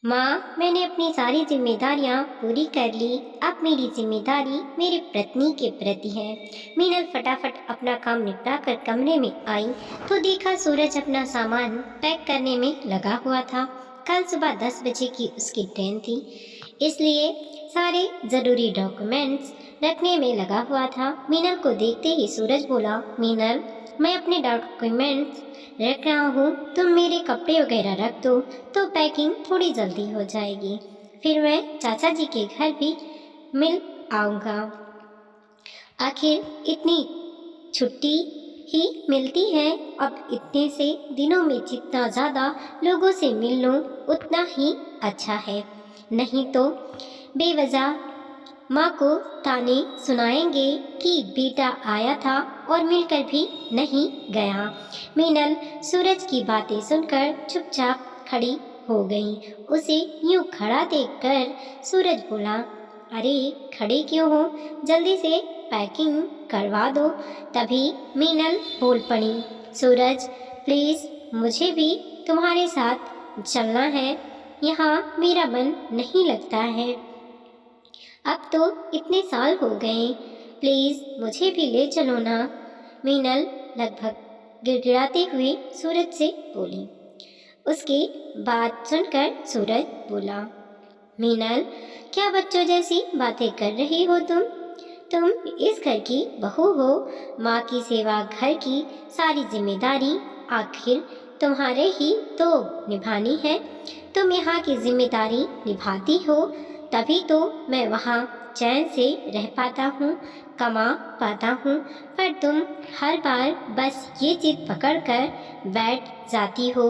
माँ, मैंने अपनी सारी जिम्मेदारियाँ पूरी कर ली। अब मेरी जिम्मेदारी मेरी पत्नी के प्रति है। मीनल फटाफट अपना काम निपटा कर कमरे में आई तो देखा सूरज अपना सामान पैक करने में लगा हुआ था। कल सुबह 10 बजे की उसकी ट्रेन थी, इसलिए सारे ज़रूरी डॉक्यूमेंट्स रखने में लगा हुआ था। मीनल को देखते ही सूरज बोला, मीनल, मैं अपने डॉक्यूमेंट्स रख रहा हूँ, तुम मेरे कपड़े वगैरह रख दो तो पैकिंग थोड़ी जल्दी हो जाएगी। फिर मैं चाचा जी के घर भी मिल आऊँगा। आखिर इतनी छुट्टी ही मिलती है। अब इतने से दिनों में जितना ज़्यादा लोगों से मिल लूँ उतना ही अच्छा है, नहीं तो बेवजह माँ को ताने सुनाएंगे कि बेटा आया था और मिलकर भी नहीं गया। मीनल सूरज की बातें सुनकर चुपचाप खड़ी हो गई। उसे यूं खड़ा देखकर सूरज बोला, अरे खड़े क्यों हो, जल्दी से पैकिंग करवा दो। तभी मीनल बोल पड़ी, सूरज प्लीज़, मुझे भी तुम्हारे साथ चलना है, यहाँ मेरा मन नहीं लगता है। अब तो इतने साल हो गए, प्लीज़ मुझे भी ले चलो ना। मीनल लगभग गिड़गिड़ाते हुए सूरज से बोली। उसकी बात सुनकर सूरज बोला, मीनल, क्या बच्चों जैसी बातें कर रही हो तुम इस घर की बहू हो। माँ की सेवा, घर की सारी जिम्मेदारी आखिर तुम्हारे ही तो निभानी है। तुम यहाँ की जिम्मेदारी निभाती हो तभी तो मैं वहाँ चैन से रह पाता हूँ, कमा पाता हूँ। पर तुम हर बार बस ये जिद पकड़ कर बैठ जाती हो।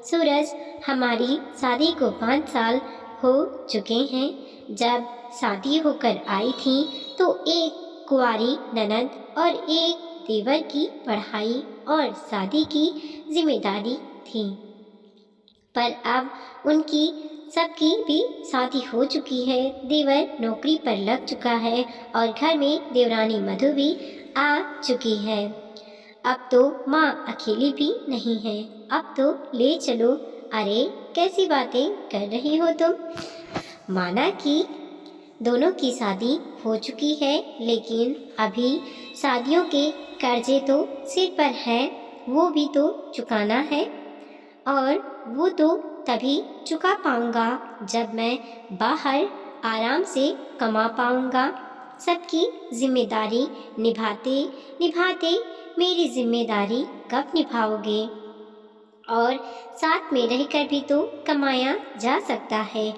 सूरज, हमारी शादी को 5 साल हो चुके हैं। जब शादी होकर आई थी तो एक कुंवारी ननद और एक देवर की पढ़ाई और शादी की जिम्मेदारी थी, पर अब उनकी सबकी भी शादी हो चुकी है। देवर नौकरी पर लग चुका है और घर में देवरानी मधु भी आ चुकी है। अब तो माँ अकेली भी नहीं है, अब तो ले चलो। अरे कैसी बातें कर रही हो तुम। माना कि दोनों की शादी हो चुकी है, लेकिन अभी शादियों के कर्जे तो सिर पर है, वो भी तो चुकाना है। और वो तो तभी चुका पाऊंगा जब मैं बाहर आराम से कमा पाऊंगा। सबकी जिम्मेदारी निभाते निभाते मेरी जिम्मेदारी कब निभाओगे। और साथ में रहकर भी तो कमाया जा सकता है।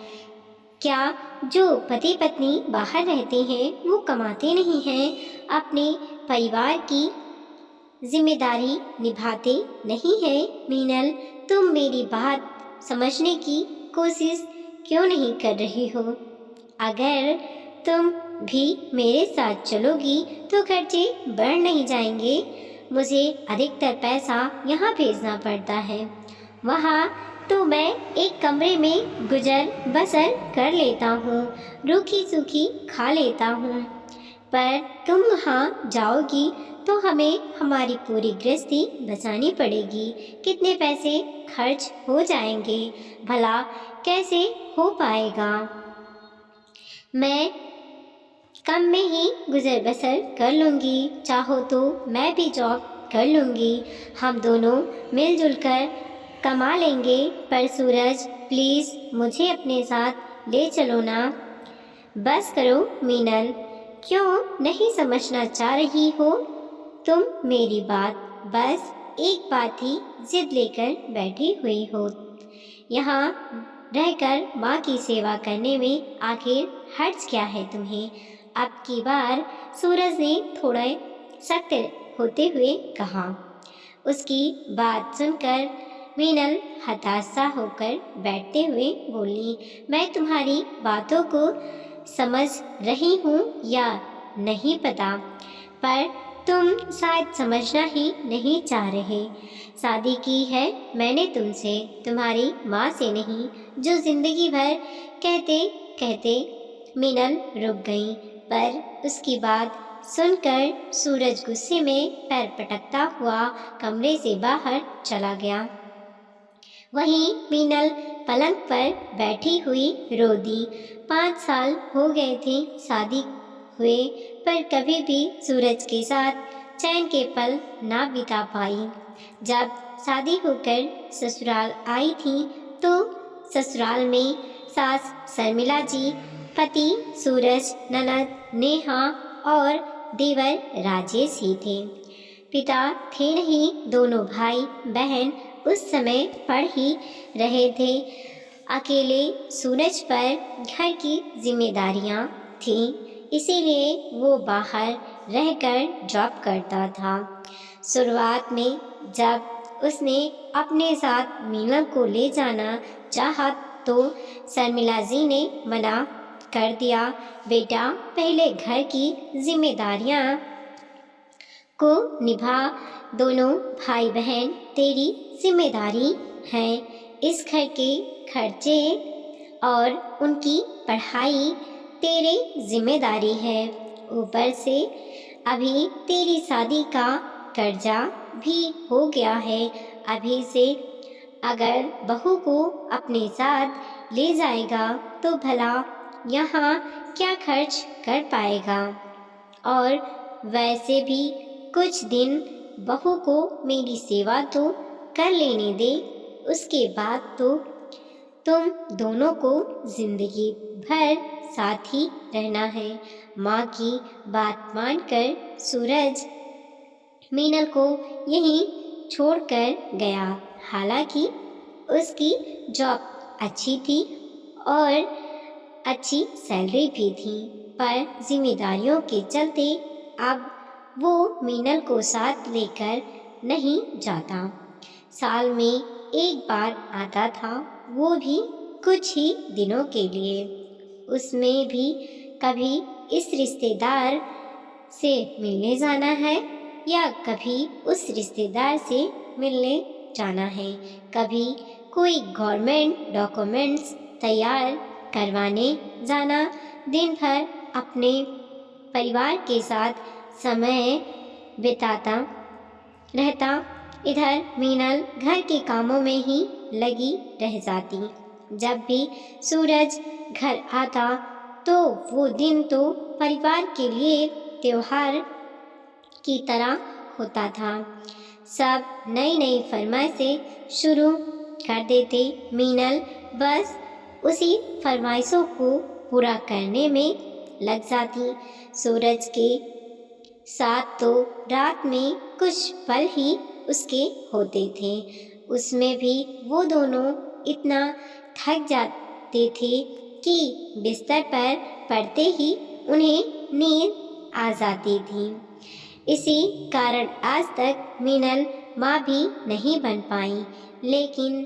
क्या जो पति पत्नी बाहर रहते हैं वो कमाते नहीं हैं, अपने परिवार की जिम्मेदारी निभाते नहीं है। मीनल, तुम मेरी बात समझने की कोशिश क्यों नहीं कर रही हो। अगर तुम भी मेरे साथ चलोगी तो खर्चे बढ़ नहीं जाएंगे। मुझे अधिकतर पैसा यहाँ भेजना पड़ता है, वहाँ तो मैं एक कमरे में गुजर बसर कर लेता हूँ, रूखी सूखी खा लेता हूँ। पर तुम वहाँ जाओगी तो हमें हमारी पूरी गृहस्थी बचानी पड़ेगी। कितने पैसे खर्च हो जाएंगे, भला कैसे हो पाएगा। मैं कम में ही गुजर बसर कर लूँगी, चाहो तो मैं भी जॉब कर लूँगी, हम दोनों मिलजुल कर कमा लेंगे। पर सूरज प्लीज़ मुझे अपने साथ ले चलो ना। बस करो मीनल, क्यों नहीं समझना चाह रही हो तुम मेरी बात। बस एक बात ही जिद लेकर बैठी हुई हो, यहाँ रहकर माँ की सेवा करने में आखिर हर्ज क्या है तुम्हें। अब की बार सूरज ने थोड़ा सख्त होते हुए कहा। उसकी बात सुनकर मीनल हताशा होकर बैठते हुए बोली, मैं तुम्हारी बातों को समझ रही हूँ या नहीं पता, पर तुम शायद समझना ही नहीं चाह रहे। शादी की है मैंने तुमसे, तुम्हारी माँ से नहीं। जो जिंदगी भर कहते कहते मीनल रुक गई, पर उसकी बात सुनकर सूरज गुस्से में पैर पटकता हुआ कमरे से बाहर चला गया। वहीं मीनल पलंग पर बैठी हुई रो दी। 5 साल हो गए थे शादी हुए, पर कभी भी सूरज के साथ चैन के पल ना बिता पाई। जब शादी होकर ससुराल आई थी तो ससुराल में सास शर्मिला जी, पति सूरज, ननद नेहा और देवर राजेश ही थे। पिता थे नहीं, दोनों भाई बहन उस समय पढ़ ही रहे थे। अकेले सूरज पर घर की जिम्मेदारियां थीं, इसीलिए वो बाहर रहकर जॉब करता था। शुरुआत में जब उसने अपने साथ मीनल को ले जाना चाहा तो शर्मिला जी ने मना कर दिया। बेटा, पहले घर की जिम्मेदारियां को निभा, दोनों भाई बहन तेरी जिम्मेदारी हैं। इस घर के खर्चे और उनकी पढ़ाई तेरी जिम्मेदारी है। ऊपर से अभी तेरी शादी का कर्जा भी हो गया है। अभी से अगर बहू को अपने साथ ले जाएगा तो भला यहाँ क्या खर्च कर पाएगा। और वैसे भी कुछ दिन बहू को मेरी सेवा तो कर लेने दे, उसके बाद तो तुम दोनों को जिंदगी भर साथ ही रहना है। माँ की बात मानकर सूरज मीनल को यहीं छोड़कर गया। हालांकि उसकी जॉब अच्छी थी और अच्छी सैलरी भी थी, पर जिम्मेदारियों के चलते अब वो मीनल को साथ लेकर नहीं जाता। साल में एक बार आता था, वो भी कुछ ही दिनों के लिए। उसमें भी कभी इस रिश्तेदार से मिलने जाना है या कभी उस रिश्तेदार से मिलने जाना है। कभी कोई गवर्नमेंट डॉक्यूमेंट्स तैयार करवाने जाना। दिन भर अपने परिवार के साथ समय बिताता रहता। इधर मीनल घर के कामों में ही लगी रह जाती। जब भी सूरज घर आता तो वो दिन तो परिवार के लिए त्योहार की तरह होता था। सब नई नई फरमाइशें शुरू कर देते। मीनल बस उसी फरमाइशों को पूरा करने में लग जाती। सूरज के साथ तो रात में कुछ पल ही उसके होते थे, उसमें भी वो दोनों इतना थक जाते थे कि बिस्तर पर पड़ते ही उन्हें नींद आ जाती थी। इसी कारण आज तक मीनल माँ भी नहीं बन पाई। लेकिन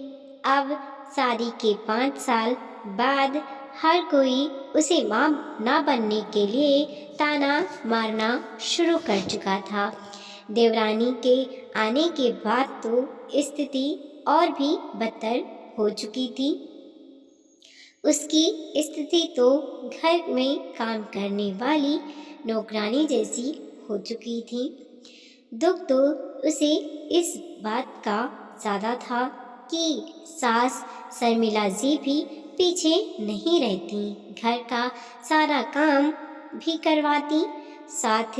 अब शादी के 5 साल बाद हर कोई उसे माँ ना बनने के लिए ताना मारना शुरू कर चुका था। देवरानी के आने के बाद तो स्थिति और भी बदतर हो चुकी थी। उसकी स्थिति तो घर में काम करने वाली नौकरानी जैसी हो चुकी थी। दुख तो उसे इस बात का ज़्यादा था कि सास शर्मिला जी भी पीछे नहीं रहती, घर का सारा काम भी करवाती, साथ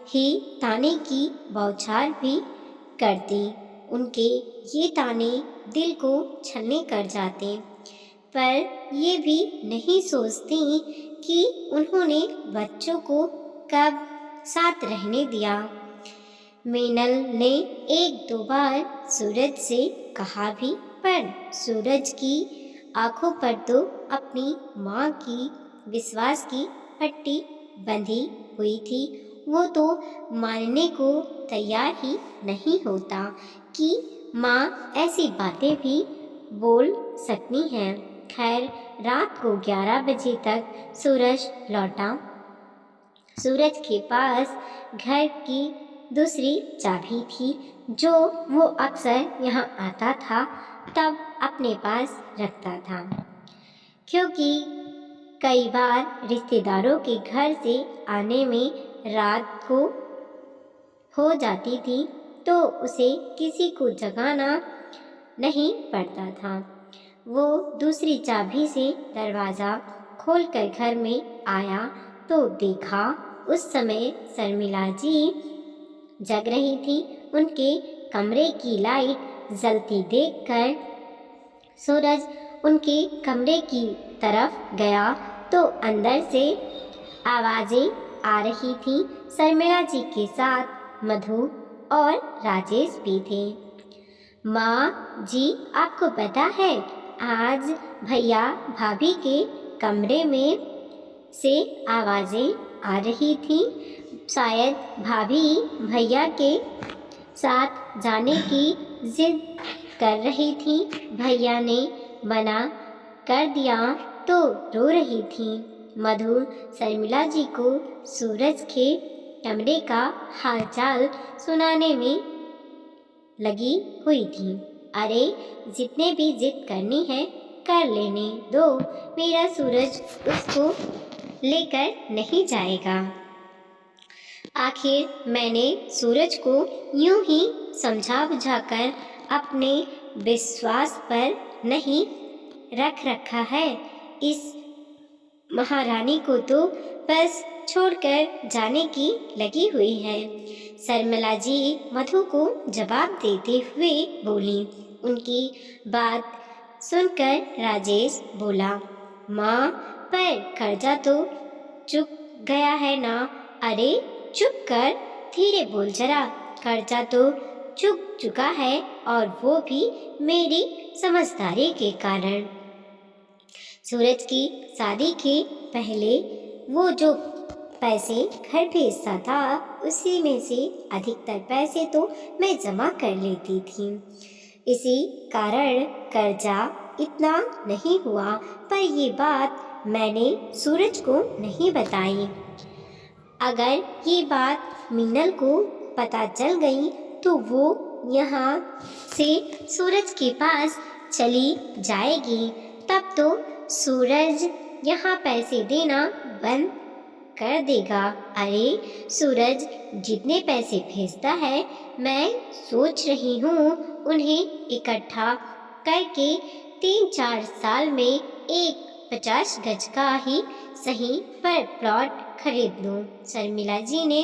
ही ताने की बौछार भी करती। उनके ये ताने दिल को छलने कर जाते, पर ये भी नहीं सोचती कि उन्होंने बच्चों को कब साथ रहने दिया। मीनल ने 1-2 बार सूरज से कहा भी, पर सूरज की आंखों पर तो अपनी माँ की विश्वास की पट्टी बंधी हुई थी। वो तो मानने को तैयार ही नहीं होता कि माँ ऐसी बातें भी बोल सकती हैं। खैर, रात को 11 बजे तक सूरज लौटा। सूरज के पास घर की दूसरी चाबी थी, जो वो अक्सर यहाँ आता था तब अपने पास रखता था, क्योंकि कई बार रिश्तेदारों के घर से आने में रात को हो जाती थी तो उसे किसी को जगाना नहीं पड़ता था। वो दूसरी चाबी से दरवाज़ा खोलकर घर में आया तो देखा उस समय शर्मिला जी जग रही थी। उनके कमरे की लाइट जलती देखकर सूरज उनके कमरे की तरफ गया तो अंदर से आवाज़ें आ रही थी। शर्मिला जी के साथ मधु और राजेश भी थे। माँ जी, आपको पता है आज भैया भाभी के कमरे में से आवाज़ें आ रही थी। शायद भाभी भैया के साथ जाने की जिद कर रही थी। भैया ने मना कर दिया तो रो रही थी। मधु शर्मिला जी को सूरज के कमरे का हालचाल सुनाने में लगी हुई थी। अरे, जितने भी जिद करनी है कर लेने दो, मेरा सूरज उसको लेकर नहीं जाएगा। आखिर मैंने सूरज को यूं ही समझा बुझाकर अपने विश्वास पर नहीं रख रखा है। इस महारानी को तो बस छोड़कर जाने की लगी हुई है। शर्मिला जी मधु को जवाब देते हुए बोली। उनकी बात सुनकर राजेश बोला, माँ, पर कर्जा तो चुक गया है ना। अरे चुप कर, धीरे बोल जरा। कर्जा तो चुक चुका है और वो भी मेरी समझदारी के कारण। सूरज की शादी के पहले वो जो पैसे घर भेजता था उसी में से अधिकतर पैसे तो मैं जमा कर लेती थी। इसी कारण कर्जा इतना नहीं हुआ। पर ये बात मैंने सूरज को नहीं बताई। अगर ये बात मीनल को पता चल गई तो वो यहाँ से सूरज के पास चली जाएगी। तब तो सूरज यहाँ पैसे देना बंद कर देगा। अरे, सूरज जितने पैसे भेजता है मैं सोच रही हूँ उन्हें इकट्ठा करके 3-4 साल में एक 50 गज का ही सही पर प्लॉट खरीद लूँ। शर्मिला जी ने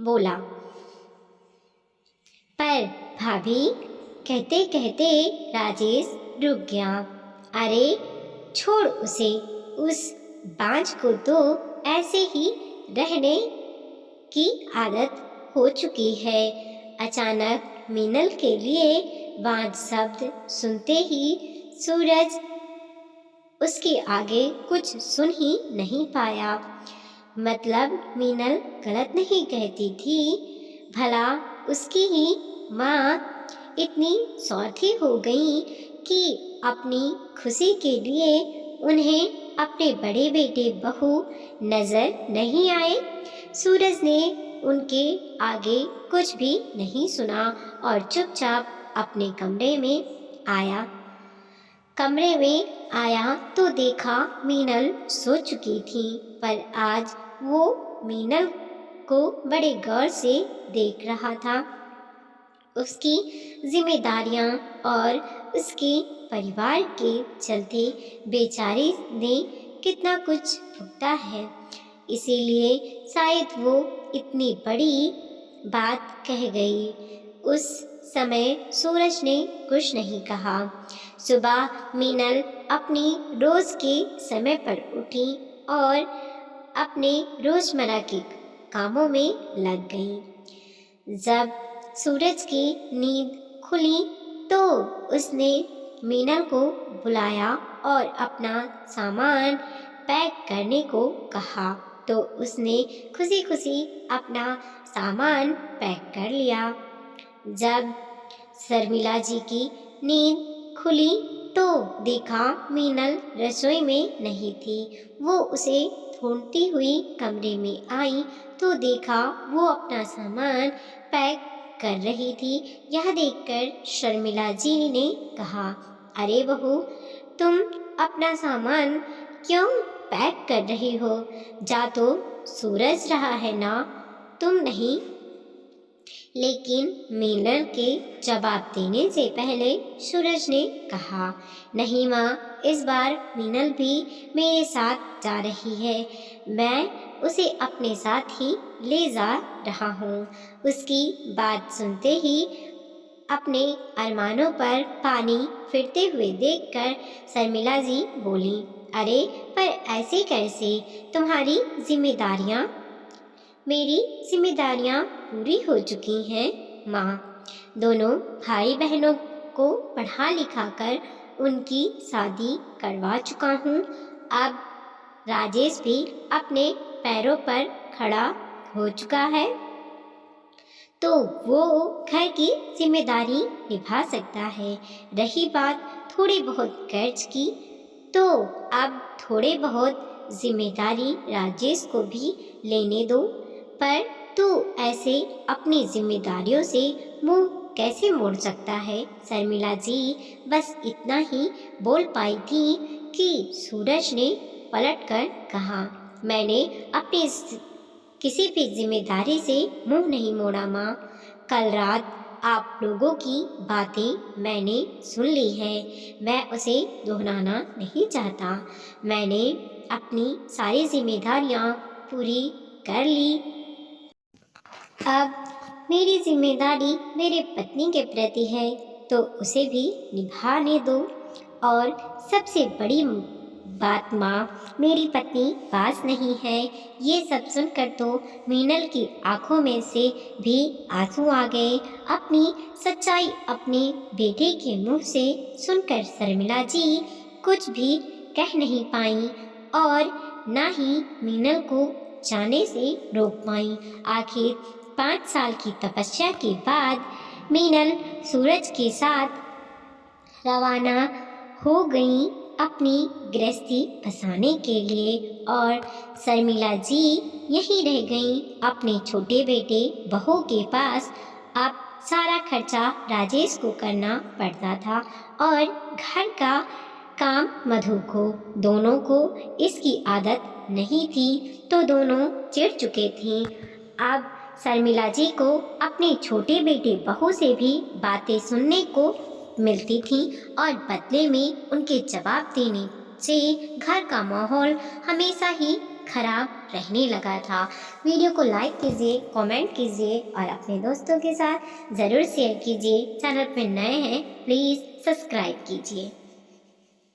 बोला। पर भाभी, कहते कहते राजेश रुक गया। अरे छोड़ उसे, उस बांझ को तो ऐसे ही रहने की आदत हो चुकी है। अचानक मीनल के लिए बांझ शब्द सुनते ही सूरज उसके आगे कुछ सुन ही नहीं पाया। मतलब मीनल गलत नहीं कहती थी। भला उसकी ही माँ इतनी स्वार्थी हो गई कि अपनी खुशी के लिए उन्हें अपने बड़े बेटे बहू नजर नहीं आए। सूरज ने उनके आगे कुछ भी नहीं सुना और चुपचाप अपने कमरे में आया तो देखा मीनल सो चुकी थी। पर आज वो मीनल को बड़े गौर से देख रहा था। उसकी जिम्मेदारियां और उसके परिवार के चलते बेचारी ने कितना कुछ भुगता है। इसीलिए शायद वो इतनी बड़ी बात कह गई। उस समय सूरज ने कुछ नहीं कहा। सुबह मीनल अपनी रोज के समय पर उठी और अपने रोजमर्रा के कामों में लग गई। जब सूरज की नींद खुली तो उसने मीनल को बुलाया और अपना सामान पैक करने को कहा तो उसने खुशी खुशी अपना सामान पैक कर लिया। जब शर्मिला जी की नींद खुली तो देखा मीनल रसोई में नहीं थी। वो उसे ढूंढती हुई कमरे में आई तो देखा वो अपना सामान पैक कर रही थी। यह देखकर शर्मिला जी ने कहा, अरे बहू, तुम अपना सामान क्यों पैक कर रही हो? जा तो सूरज रहा है ना, तुम नहीं। लेकिन मीनल के जवाब देने से पहले सूरज ने कहा, नहीं माँ, इस बार मीनल भी मेरे साथ जा रही है। मैं उसे अपने साथ ही ले जा रहा हूँ। उसकी बात सुनते ही अपने अरमानों पर पानी फिरते हुए देखकर शर्मिला जी बोली, अरे पर ऐसे कैसे? तुम्हारी जिम्मेदारियाँ मेरी जिम्मेदारियां पूरी हो चुकी हैं माँ। दोनों भाई बहनों को पढ़ा लिखा कर उनकी शादी करवा चुका हूँ। अब राजेश भी अपने पैरों पर खड़ा हो चुका है, तो वो घर की जिम्मेदारी निभा सकता है। रही बात थोड़ी बहुत कर्ज की, तो अब थोड़े बहुत जिम्मेदारी राजेश को भी लेने दो। पर तू ऐसे अपनी जिम्मेदारियों से मुंह कैसे मोड़ सकता है? शर्मिला जी बस इतना ही बोल पाई थी कि सूरज ने पलटकर कहा, मैंने अपनी किसी भी जिम्मेदारी से मुंह नहीं मोड़ा माँ। कल रात आप लोगों की बातें मैंने सुन ली है। मैं उसे दोहराना नहीं चाहता। मैंने अपनी सारी जिम्मेदारियां पूरी कर ली। अब मेरी जिम्मेदारी मेरे पत्नी के प्रति है, तो उसे भी निभाने दो। और सबसे बड़ी बात माँ, मेरी पत्नी पास नहीं है। ये सब सुनकर तो मीनल की आंखों में से भी आंसू आ गए। अपनी सच्चाई अपने बेटे के मुंह से सुनकर शर्मिला जी कुछ भी कह नहीं पाई और ना ही मीनल को जाने से रोक पाई। आखिर 5 साल की तपस्या के बाद मीनल सूरज के साथ रवाना हो गई अपनी गृहस्थी बसाने के लिए, और शर्मिला जी यहीं रह गईं अपने छोटे बेटे बहू के पास। अब सारा खर्चा राजेश को करना पड़ता था और घर का काम मधु को। दोनों को इसकी आदत नहीं थी, तो दोनों चिढ़ चुके थे। अब शर्मिला जी को अपने छोटे बेटे बहू से भी बातें सुनने को मिलती थी और बदले में उनके जवाब देने से घर का माहौल हमेशा ही खराब रहने लगा था। वीडियो को लाइक कीजिए, कमेंट कीजिए और अपने दोस्तों के साथ ज़रूर शेयर कीजिए। चैनल पर नए हैं प्लीज़ सब्सक्राइब कीजिए।